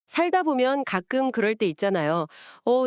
살다 보면 가끔 그럴 때 있잖아요.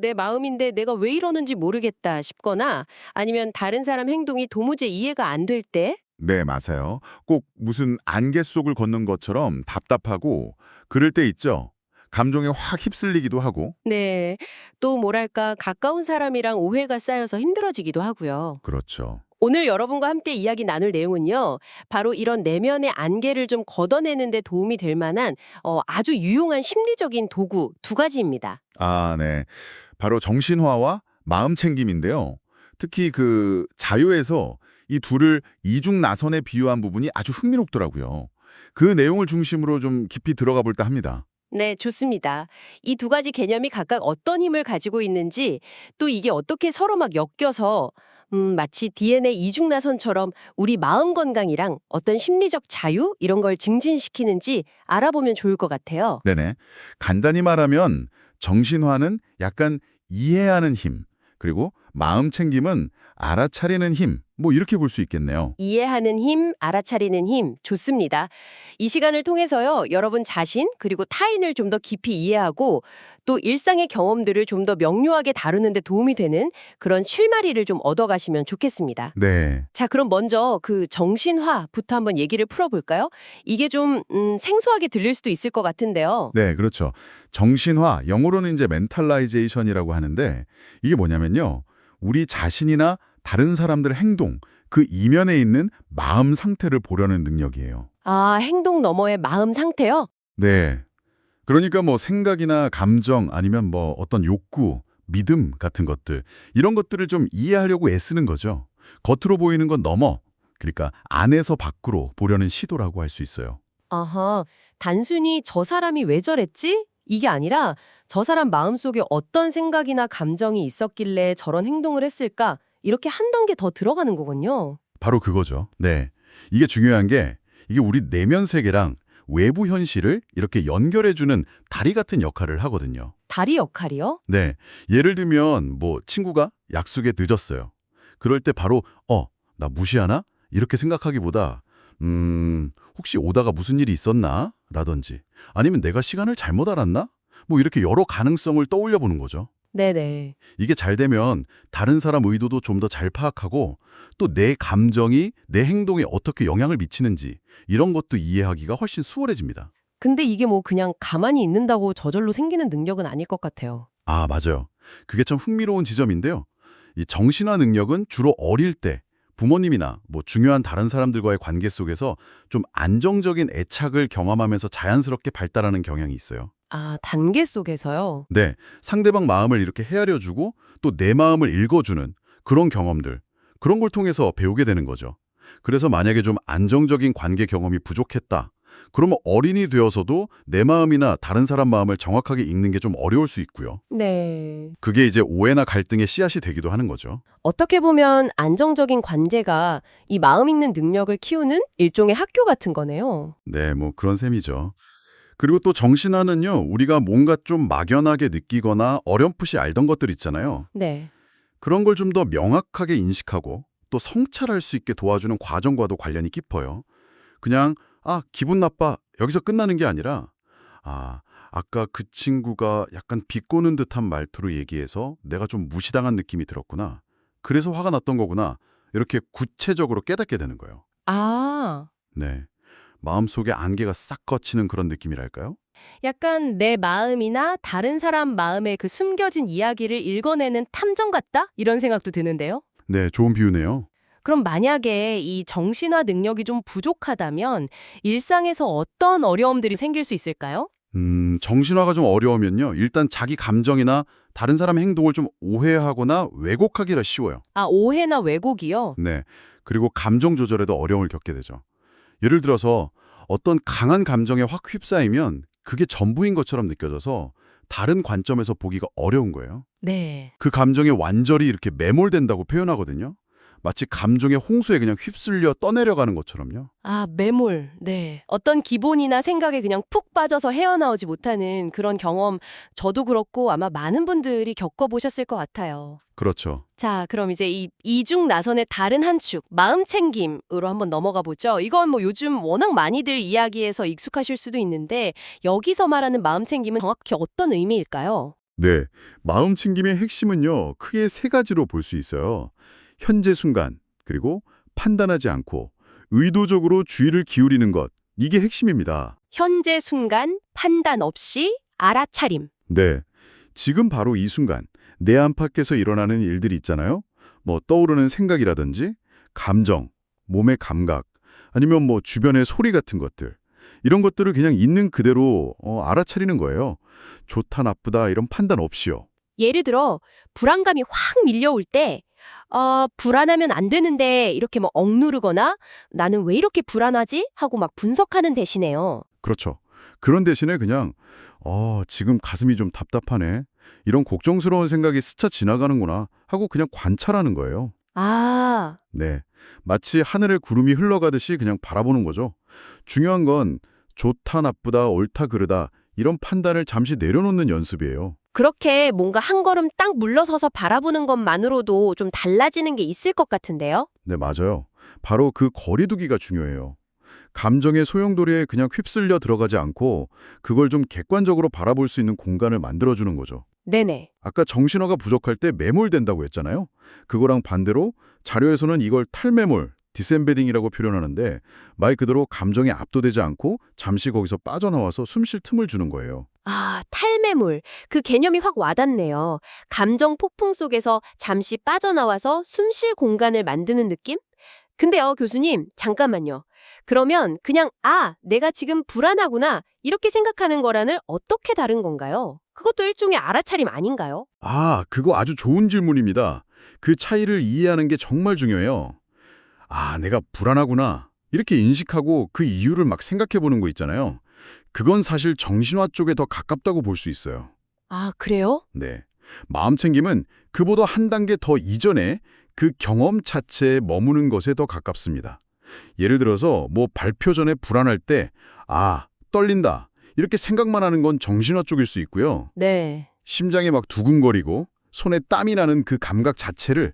내 마음인데 내가 왜 이러는지 모르겠다 싶거나 아니면 다른 사람 행동이 도무지 이해가 안 될 때? 네, 맞아요. 꼭 무슨 안개 속을 걷는 것처럼 답답하고 그럴 때 있죠. 감정에 확 휩쓸리기도 하고. 네. 또 뭐랄까, 가까운 사람이랑 오해가 쌓여서 힘들어지기도 하고요. 그렇죠. 오늘 여러분과 함께 이야기 나눌 내용은요, 바로 이런 내면의 안개를 좀 걷어내는 데 도움이 될 만한 아주 유용한 심리적인 도구 두 가지입니다. 아, 네. 바로 정신화와 마음 챙김인데요. 특히 그 자유에서 이 둘을 이중나선에 비유한 부분이 아주 흥미롭더라고요. 그 내용을 중심으로 좀 깊이 들어가 볼까 합니다. 네, 좋습니다. 이 두 가지 개념이 각각 어떤 힘을 가지고 있는지, 또 이게 어떻게 서로 막 엮여서 마치 DNA 이중나선처럼 우리 마음 건강이랑 어떤 심리적 자유 이런 걸 증진시키는지 알아보면 좋을 것 같아요. 네네. 간단히 말하면 정신화는 약간 이해하는 힘, 그리고 마음 챙김은 알아차리는 힘, 뭐 이렇게 볼 수 있겠네요. 이해하는 힘, 알아차리는 힘, 좋습니다. 이 시간을 통해서요, 여러분 자신, 그리고 타인을 좀 더 깊이 이해하고, 또 일상의 경험들을 좀 더 명료하게 다루는 데 도움이 되는 그런 실마리를 좀 얻어가시면 좋겠습니다. 네. 자, 그럼 먼저 그 정신화부터 한번 얘기를 풀어볼까요? 이게 좀, 생소하게 들릴 수도 있을 것 같은데요. 네, 그렇죠. 정신화, 영어로는 이제 멘탈라이제이션이라고 하는데 이게 뭐냐면요. 우리 자신이나 다른 사람들의 행동, 그 이면에 있는 마음 상태를 보려는 능력이에요. 아, 행동 너머의 마음 상태요? 네. 그러니까 뭐 생각이나 감정 아니면 뭐 어떤 욕구, 믿음 같은 것들 이런 것들을 좀 이해하려고 애쓰는 거죠. 겉으로 보이는 건 넘어. 그러니까 안에서 밖으로 보려는 시도라고 할 수 있어요. 아하, 단순히 저 사람이 왜 저랬지? 이게 아니라 저 사람 마음속에 어떤 생각이나 감정이 있었길래 저런 행동을 했을까? 이렇게 한 단계 더 들어가는 거군요. 바로 그거죠. 네. 이게 중요한 게 이게 우리 내면 세계랑 외부 현실을 이렇게 연결해주는 다리 같은 역할을 하거든요. 다리 역할이요? 네. 예를 들면 뭐 친구가 약속에 늦었어요. 그럴 때 바로 나 무시하나? 이렇게 생각하기보다 혹시 오다가 무슨 일이 있었나? 라든지 아니면 내가 시간을 잘못 알았나? 뭐 이렇게 여러 가능성을 떠올려 보는 거죠. 네네. 이게 잘 되면 다른 사람 의도도 좀 더 잘 파악하고 또 내 감정이 내 행동에 어떻게 영향을 미치는지 이런 것도 이해하기가 훨씬 수월해집니다. 근데 이게 뭐 그냥 가만히 있는다고 저절로 생기는 능력은 아닐 것 같아요. 아, 맞아요. 그게 참 흥미로운 지점인데요. 이 정신화 능력은 주로 어릴 때 부모님이나 뭐 중요한 다른 사람들과의 관계 속에서 좀 안정적인 애착을 경험하면서 자연스럽게 발달하는 경향이 있어요. 아, 단계 속에서요? 네, 상대방 마음을 이렇게 헤아려주고 또 내 마음을 읽어주는 그런 경험들, 그런 걸 통해서 배우게 되는 거죠. 그래서 만약에 좀 안정적인 관계 경험이 부족했다. 그러면 어린이 되어서도 내 마음이나 다른 사람 마음을 정확하게 읽는 게 좀 어려울 수 있고요. 네. 그게 이제 오해나 갈등의 씨앗이 되기도 하는 거죠. 어떻게 보면 안정적인 관계가 이 마음 읽는 능력을 키우는 일종의 학교 같은 거네요. 네, 뭐 그런 셈이죠. 그리고 또 정신화는요, 우리가 뭔가 좀 막연하게 느끼거나 어렴풋이 알던 것들 있잖아요. 네. 그런 걸 좀 더 명확하게 인식하고 또 성찰할 수 있게 도와주는 과정과도 관련이 깊어요. 그냥 기분 나빠 여기서 끝나는 게 아니라 아까 그 친구가 약간 비꼬는 듯한 말투로 얘기해서 내가 좀 무시당한 느낌이 들었구나. 그래서 화가 났던 거구나. 이렇게 구체적으로 깨닫게 되는 거예요. 아, 네. 마음속에 안개가 싹 걷히는 그런 느낌이랄까요? 약간 내 마음이나 다른 사람 마음의 그 숨겨진 이야기를 읽어내는 탐정 같다? 이런 생각도 드는데요. 네, 좋은 비유네요. 그럼 만약에 이 정신화 능력이 좀 부족하다면 일상에서 어떤 어려움들이 생길 수 있을까요? 정신화가 좀 어려우면요. 일단 자기 감정이나 다른 사람의 행동을 좀 오해하거나 왜곡하기가 쉬워요. 아, 오해나 왜곡이요? 네. 그리고 감정 조절에도 어려움을 겪게 되죠. 예를 들어서 어떤 강한 감정에 확 휩싸이면 그게 전부인 것처럼 느껴져서 다른 관점에서 보기가 어려운 거예요. 네. 그 감정에 완전히 이렇게 매몰된다고 표현하거든요. 마치 감정의 홍수에 그냥 휩쓸려 떠내려가는 것처럼요. 아, 매몰. 네. 어떤 기본이나 생각에 그냥 푹 빠져서 헤어나오지 못하는 그런 경험, 저도 그렇고 아마 많은 분들이 겪어보셨을 것 같아요. 그렇죠. 자, 그럼 이제 이 이중 나선의 다른 한 축, 마음 챙김으로 한번 넘어가 보죠. 이건 뭐 요즘 워낙 많이들 이야기해서 익숙하실 수도 있는데 여기서 말하는 마음 챙김은 정확히 어떤 의미일까요? 네, 마음 챙김의 핵심은요, 크게 세 가지로 볼 수 있어요. 현재 순간, 그리고 판단하지 않고 의도적으로 주의를 기울이는 것, 이게 핵심입니다. 현재 순간, 판단 없이 알아차림. 네, 지금 바로 이 순간 내 안팎에서 일어나는 일들이 있잖아요. 뭐 떠오르는 생각이라든지 감정, 몸의 감각, 아니면 뭐 주변의 소리 같은 것들. 이런 것들을 그냥 있는 그대로 알아차리는 거예요. 좋다, 나쁘다 이런 판단 없이요. 예를 들어 불안감이 확 밀려올 때 불안하면 안 되는데 이렇게 뭐 억누르거나 나는 왜 이렇게 불안하지? 하고 막 분석하는 대신에요. 그렇죠. 그런 대신에 그냥 지금 가슴이 좀 답답하네. 이런 걱정스러운 생각이 스쳐 지나가는구나 하고 그냥 관찰하는 거예요. 아, 네. 마치 하늘에 구름이 흘러가듯이 그냥 바라보는 거죠. 중요한 건 좋다, 나쁘다, 옳다, 그르다 이런 판단을 잠시 내려놓는 연습이에요. 그렇게 뭔가 한 걸음 딱 물러서서 바라보는 것만으로도 좀 달라지는 게 있을 것 같은데요? 네, 맞아요. 바로 그 거리두기가 중요해요. 감정의 소용돌이에 그냥 휩쓸려 들어가지 않고 그걸 좀 객관적으로 바라볼 수 있는 공간을 만들어주는 거죠. 네네. 아까 정신화가 부족할 때 매몰된다고 했잖아요. 그거랑 반대로 자료에서는 이걸 탈매몰, 디셈베딩이라고 표현하는데 말 그대로 감정에 압도되지 않고 잠시 거기서 빠져나와서 숨 쉴 틈을 주는 거예요. 아, 탈매물. 그 개념이 확 와닿네요. 감정 폭풍 속에서 잠시 빠져나와서 숨 쉴 공간을 만드는 느낌? 근데요, 교수님, 잠깐만요. 그러면 그냥 내가 지금 불안하구나 이렇게 생각하는 거랑은 어떻게 다른 건가요? 그것도 일종의 알아차림 아닌가요? 그거 아주 좋은 질문입니다. 그 차이를 이해하는 게 정말 중요해요. 내가 불안하구나. 이렇게 인식하고 그 이유를 막 생각해 보는 거 있잖아요. 그건 사실 정신화 쪽에 더 가깝다고 볼 수 있어요. 아, 그래요? 네. 마음 챙김은 그보다 한 단계 더 이전에 그 경험 자체에 머무는 것에 더 가깝습니다. 예를 들어서 뭐 발표 전에 불안할 때 떨린다. 이렇게 생각만 하는 건 정신화 쪽일 수 있고요. 네. 심장이 막 두근거리고 손에 땀이 나는 그 감각 자체를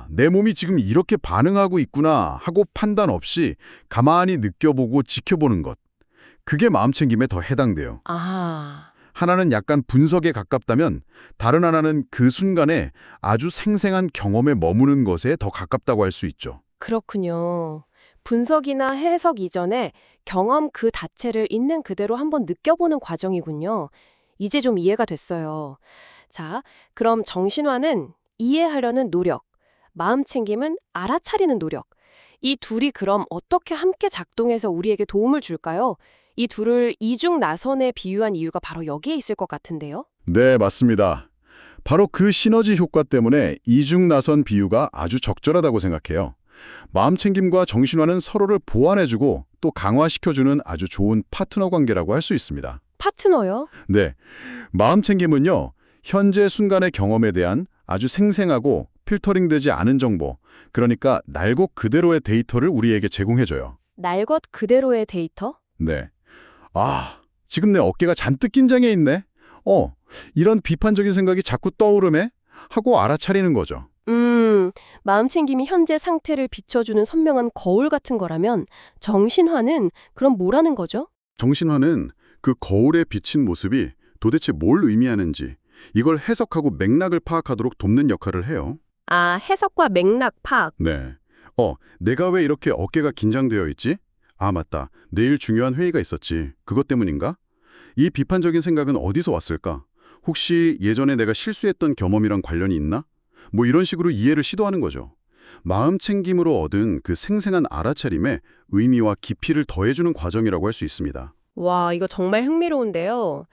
내 몸이 지금 이렇게 반응하고 있구나 하고 판단 없이 가만히 느껴보고 지켜보는 것. 그게 마음챙김에 더 해당돼요. 아, 하나는 약간 분석에 가깝다면 다른 하나는 그 순간에 아주 생생한 경험에 머무는 것에 더 가깝다고 할 수 있죠. 그렇군요. 분석이나 해석 이전에 경험 그 자체를 있는 그대로 한번 느껴보는 과정이군요. 이제 좀 이해가 됐어요. 자, 그럼 정신화는 이해하려는 노력, 마음챙김은 알아차리는 노력. 이 둘이 그럼 어떻게 함께 작동해서 우리에게 도움을 줄까요? 이 둘을 이중 나선에 비유한 이유가 바로 여기에 있을 것 같은데요. 네, 맞습니다. 바로 그 시너지 효과 때문에 이중나선 비유가 아주 적절하다고 생각해요. 마음챙김과 정신화는 서로를 보완해주고 또 강화시켜주는 아주 좋은 파트너 관계라고 할 수 있습니다. 파트너요? 네, 마음챙김은요, 현재 순간의 경험에 대한 아주 생생하고 필터링되지 않은 정보, 그러니까 날 것 그대로의 데이터를 우리에게 제공해줘요. 날 것 그대로의 데이터? 네. 지금 내 어깨가 잔뜩 긴장해 있네. 이런 비판적인 생각이 자꾸 떠오르네? 하고 알아차리는 거죠. 마음챙김이 현재 상태를 비춰주는 선명한 거울 같은 거라면 정신화는 그럼 뭐라는 거죠? 정신화는 그 거울에 비친 모습이 도대체 뭘 의미하는지 이걸 해석하고 맥락을 파악하도록 돕는 역할을 해요. 해석과 맥락 파악. 네. 내가 왜 이렇게 어깨가 긴장되어 있지? 맞다. 내일 중요한 회의가 있었지. 그것 때문인가? 이 비판적인 생각은 어디서 왔을까? 혹시 예전에 내가 실수했던 경험이랑 관련이 있나? 뭐 이런 식으로 이해를 시도하는 거죠. 마음챙김으로 얻은 그 생생한 알아차림에 의미와 깊이를 더해주는 과정이라고 할 수 있습니다. 와, 이거 정말 흥미로운데요.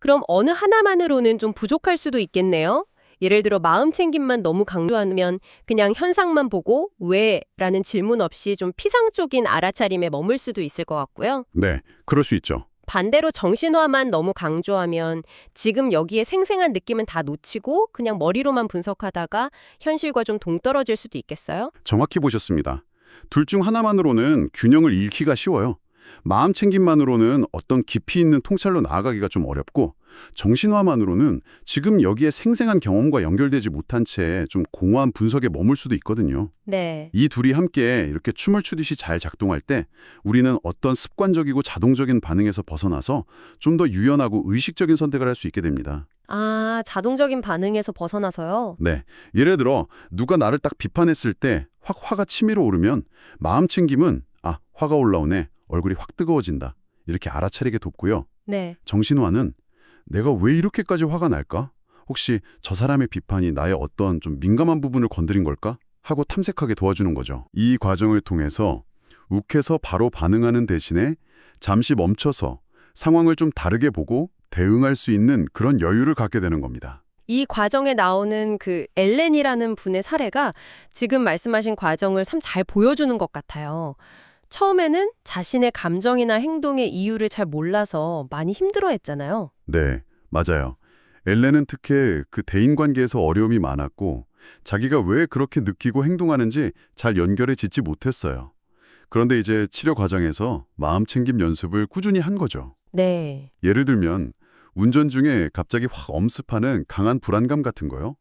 그럼 어느 하나만으로는 좀 부족할 수도 있겠네요. 예를 들어 마음챙김만 너무 강조하면 그냥 현상만 보고 왜? 라는 질문 없이 좀 피상적인 알아차림에 머물 수도 있을 것 같고요. 네, 그럴 수 있죠. 반대로 정신화만 너무 강조하면 지금 여기에 생생한 느낌은 다 놓치고 그냥 머리로만 분석하다가 현실과 좀 동떨어질 수도 있겠어요? 정확히 보셨습니다. 둘 중 하나만으로는 균형을 잃기가 쉬워요. 마음 챙김만으로는 어떤 깊이 있는 통찰로 나아가기가 좀 어렵고 정신화만으로는 지금 여기에 생생한 경험과 연결되지 못한 채 좀 공허한 분석에 머물 수도 있거든요. 네. 이 둘이 함께 이렇게 춤을 추듯이 잘 작동할 때 우리는 어떤 습관적이고 자동적인 반응에서 벗어나서 좀 더 유연하고 의식적인 선택을 할 수 있게 됩니다. 아, 자동적인 반응에서 벗어나서요? 네, 예를 들어 누가 나를 딱 비판했을 때 확 화가 치밀어 오르면 마음 챙김은 아, 화가 올라오네. 얼굴이 확 뜨거워진다. 이렇게 알아차리게 돕고요. 네. 정신화는 내가 왜 이렇게까지 화가 날까? 혹시 저 사람의 비판이 나의 어떤 좀 민감한 부분을 건드린 걸까? 하고 탐색하게 도와주는 거죠. 이 과정을 통해서 욱해서 바로 반응하는 대신에 잠시 멈춰서 상황을 좀 다르게 보고 대응할 수 있는 그런 여유를 갖게 되는 겁니다. 이 과정에 나오는 그 엘렌이라는 분의 사례가 지금 말씀하신 과정을 참 잘 보여주는 것 같아요. 처음에는 자신의 감정이나 행동의 이유를 잘 몰라서 많이 힘들어했잖아요. 네, 맞아요. 엘렌은 특히 그 대인관계에서 어려움이 많았고 자기가 왜 그렇게 느끼고 행동하는지 잘 연결해 짓지 못했어요. 그런데 이제 치료 과정에서 마음 챙김 연습을 꾸준히 한 거죠. 네. 예를 들면 운전 중에 갑자기 확 엄습하는 강한 불안감 같은 거요.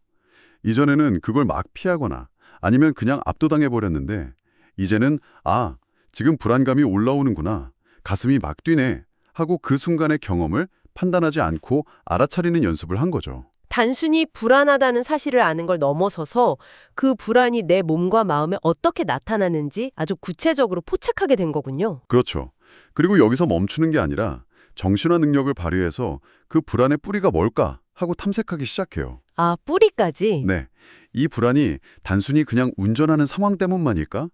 이전에는 그걸 막 피하거나 아니면 그냥 압도당해버렸는데 이제는 아, 지금 불안감이 올라오는구나. 가슴이 막 뛰네. 하고 그 순간의 경험을 판단하지 않고 알아차리는 연습을 한 거죠. 단순히 불안하다는 사실을 아는 걸 넘어서서 그 불안이 내 몸과 마음에 어떻게 나타나는지 아주 구체적으로 포착하게 된 거군요. 그렇죠. 그리고 여기서 멈추는 게 아니라 정신화 능력을 발휘해서 그 불안의 뿌리가 뭘까 하고 탐색하기 시작해요. 아, 뿌리까지? 네, 이 불안이 단순히 그냥 운전하는 상황 때문만일까?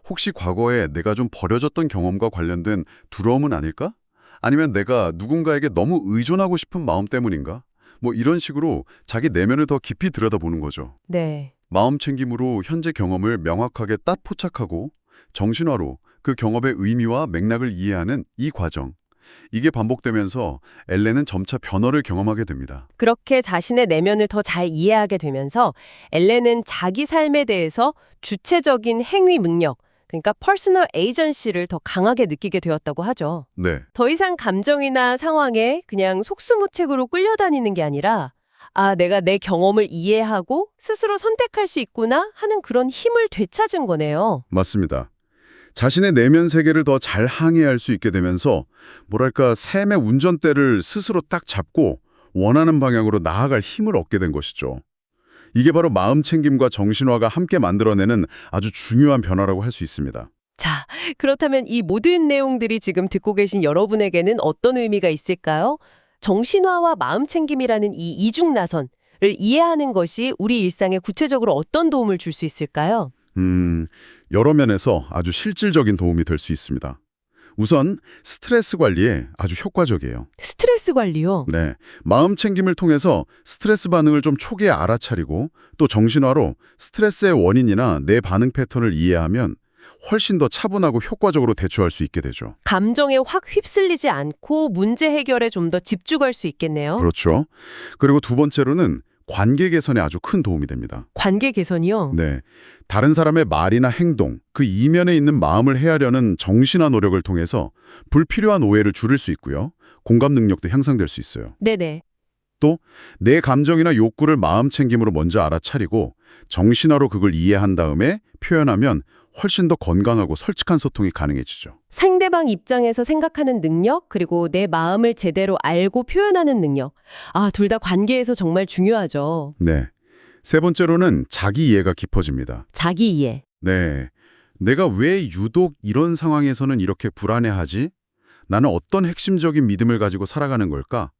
혹시 과거에 내가 좀 버려졌던 경험과 관련된 두려움은 아닐까? 아니면 내가 누군가에게 너무 의존하고 싶은 마음 때문인가? 뭐 이런 식으로 자기 내면을 더 깊이 들여다보는 거죠. 네. 마음 챙김으로 현재 경험을 명확하게 딱 포착하고 정신화로 그 경험의 의미와 맥락을 이해하는 이 과정. 이게 반복되면서 엘렌은 점차 변화를 경험하게 됩니다. 그렇게 자신의 내면을 더 잘 이해하게 되면서 엘렌은 자기 삶에 대해서 주체적인 행위 능력, 그러니까 퍼스널 에이전시를 더 강하게 느끼게 되었다고 하죠. 네, 더 이상 감정이나 상황에 그냥 속수무책으로 끌려다니는 게 아니라 아, 내가 내 경험을 이해하고 스스로 선택할 수 있구나 하는 그런 힘을 되찾은 거네요. 맞습니다. 자신의 내면 세계를 더 잘 항해할 수 있게 되면서 뭐랄까 삶의 운전대를 스스로 딱 잡고 원하는 방향으로 나아갈 힘을 얻게 된 것이죠. 이게 바로 마음 챙김과 정신화가 함께 만들어내는 아주 중요한 변화라고 할 수 있습니다. 자, 그렇다면 이 모든 내용들이 지금 듣고 계신 여러분에게는 어떤 의미가 있을까요? 정신화와 마음챙김이라는 이 이중나선을 이해하는 것이 우리 일상에 구체적으로 어떤 도움을 줄 수 있을까요? 여러 면에서 아주 실질적인 도움이 될 수 있습니다. 우선 스트레스 관리에 아주 효과적이에요. 스트레스 관리요? 네, 마음 챙김을 통해서 스트레스 반응을 좀 초기에 알아차리고 또 정신화로 스트레스의 원인이나 내 반응 패턴을 이해하면 훨씬 더 차분하고 효과적으로 대처할 수 있게 되죠. 감정에 확 휩쓸리지 않고 문제 해결에 좀 더 집중할 수 있겠네요. 그렇죠. 그리고 두 번째로는 관계 개선에 아주 큰 도움이 됩니다. 관계 개선이요? 네, 다른 사람의 말이나 행동, 그 이면에 있는 마음을 헤아려는 정신화 노력을 통해서 불필요한 오해를 줄일 수 있고요. 공감 능력도 향상될 수 있어요. 네네. 또 내 감정이나 욕구를 마음 챙김으로 먼저 알아차리고 정신화로 그걸 이해한 다음에 표현하면 훨씬 더 건강하고 솔직한 소통이 가능해지죠. 상대방 입장에서 생각하는 능력, 그리고 내 마음을 제대로 알고 표현하는 능력. 아, 둘 다 관계에서 정말 중요하죠. 네. 세 번째로는 자기 이해가 깊어집니다. 자기 이해. 네. 내가 왜 유독 이런 상황에서는 이렇게 불안해하지? 나는 어떤 핵심적인 믿음을 가지고 살아가는 걸까?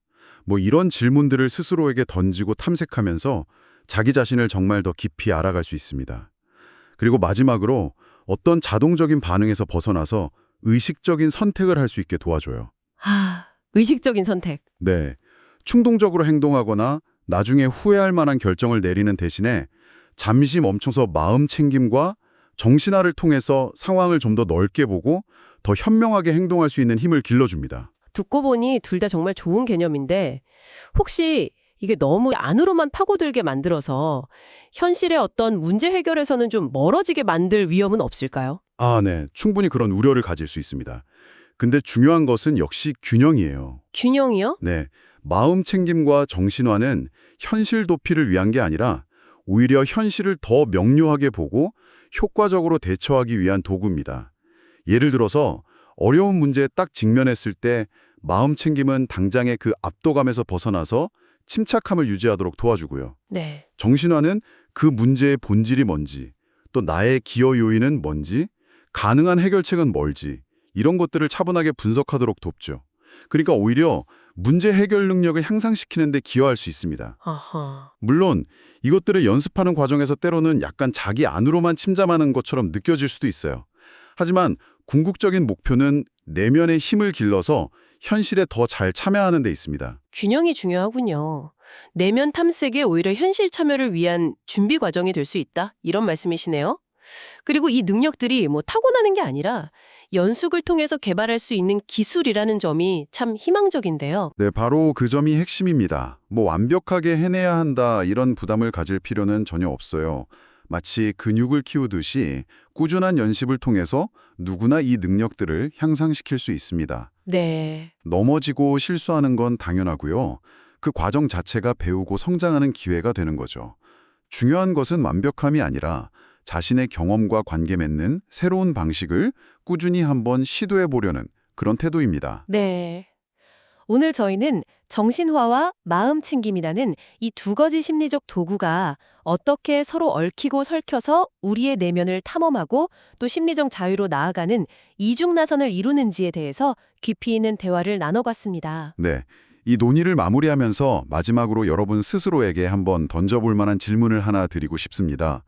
뭐 이런 질문들을 스스로에게 던지고 탐색하면서 자기 자신을 정말 더 깊이 알아갈 수 있습니다. 그리고 마지막으로 어떤 자동적인 반응에서 벗어나서 의식적인 선택을 할 수 있게 도와줘요. 의식적인 선택. 네. 충동적으로 행동하거나 나중에 후회할 만한 결정을 내리는 대신에 잠시 멈춰서 마음 챙김과 정신화를 통해서 상황을 좀 더 넓게 보고 더 현명하게 행동할 수 있는 힘을 길러줍니다. 듣고 보니 둘 다 정말 좋은 개념인데 혹시 이게 너무 안으로만 파고들게 만들어서 현실의 어떤 문제 해결에서는 좀 멀어지게 만들 위험은 없을까요? 아, 네. 충분히 그런 우려를 가질 수 있습니다. 근데 중요한 것은 역시 균형이에요. 균형이요? 네. 마음 챙김과 정신화는 현실 도피를 위한 게 아니라 오히려 현실을 더 명료하게 보고 효과적으로 대처하기 위한 도구입니다. 예를 들어서 어려운 문제에 딱 직면했을 때 마음 챙김은 당장의 그 압도감에서 벗어나서 침착함을 유지하도록 도와주고요. 네. 정신화는 그 문제의 본질이 뭔지, 또 나의 기여 요인은 뭔지, 가능한 해결책은 뭘지 이런 것들을 차분하게 분석하도록 돕죠. 그러니까 오히려 문제 해결 능력을 향상시키는 데 기여할 수 있습니다. 아하. 물론 이것들을 연습하는 과정에서 때로는 약간 자기 안으로만 침잠하는 것처럼 느껴질 수도 있어요. 하지만 궁극적인 목표는 내면의 힘을 길러서 현실에 더 잘 참여하는 데 있습니다. 균형이 중요하군요. 내면 탐색에 오히려 현실 참여를 위한 준비 과정이 될 수 있다. 이런 말씀이시네요. 그리고 이 능력들이 뭐 타고나는 게 아니라 연숙을 통해서 개발할 수 있는 기술이라는 점이 참 희망적인데요. 네, 바로 그 점이 핵심입니다. 뭐 완벽하게 해내야 한다 이런 부담을 가질 필요는 전혀 없어요. 마치 근육을 키우듯이 꾸준한 연습을 통해서 누구나 이 능력들을 향상시킬 수 있습니다. 네. 넘어지고 실수하는 건 당연하고요. 그 과정 자체가 배우고 성장하는 기회가 되는 거죠. 중요한 것은 완벽함이 아니라 자신의 경험과 관계 맺는 새로운 방식을 꾸준히 한번 시도해 보려는 그런 태도입니다. 네. 오늘 저희는 정신화와 마음 챙김이라는 이 두 가지 심리적 도구가 어떻게 서로 얽히고 설켜서 우리의 내면을 탐험하고 또 심리적 자유로 나아가는 이중나선을 이루는지에 대해서 깊이 있는 대화를 나눠봤습니다. 네. 이 논의를 마무리하면서 마지막으로 여러분 스스로에게 한번 던져볼 만한 질문을 하나 드리고 싶습니다.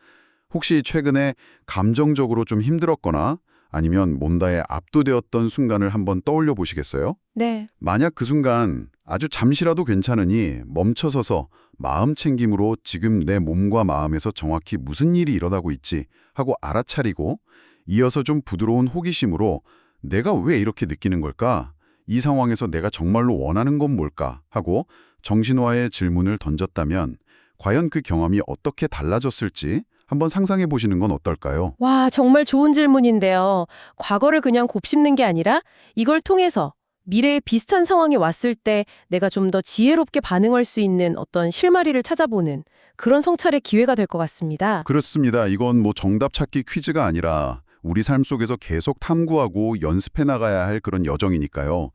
혹시 최근에 감정적으로 좀 힘들었거나 아니면 뭔가에 압도되었던 순간을 한번 떠올려 보시겠어요? 네. 만약 그 순간 아주 잠시라도 괜찮으니 멈춰서서 마음 챙김으로 지금 내 몸과 마음에서 정확히 무슨 일이 일어나고 있지 하고 알아차리고 이어서 좀 부드러운 호기심으로 내가 왜 이렇게 느끼는 걸까? 이 상황에서 내가 정말로 원하는 건 뭘까? 하고 정신화의 질문을 던졌다면 과연 그 경험이 어떻게 달라졌을지 한번 상상해 보시는 건 어떨까요? 와, 정말 좋은 질문인데요. 과거를 그냥 곱씹는 게 아니라 이걸 통해서 미래에 비슷한 상황이 왔을 때 내가 좀 더 지혜롭게 반응할 수 있는 어떤 실마리를 찾아보는 그런 성찰의 기회가 될 것 같습니다. 그렇습니다. 이건 뭐 정답 찾기 퀴즈가 아니라 우리 삶 속에서 계속 탐구하고 연습해 나가야 할 그런 여정이니까요.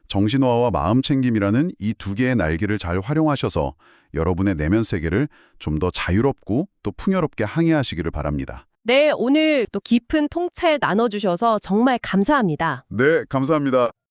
정신화와 마음 챙김이라는 이 두 개의 날개를 잘 활용하셔서 여러분의 내면 세계를 좀 더 자유롭고 또 풍요롭게 항해하시기를 바랍니다. 네, 오늘 또 깊은 통찰 나눠주셔서 정말 감사합니다. 네, 감사합니다.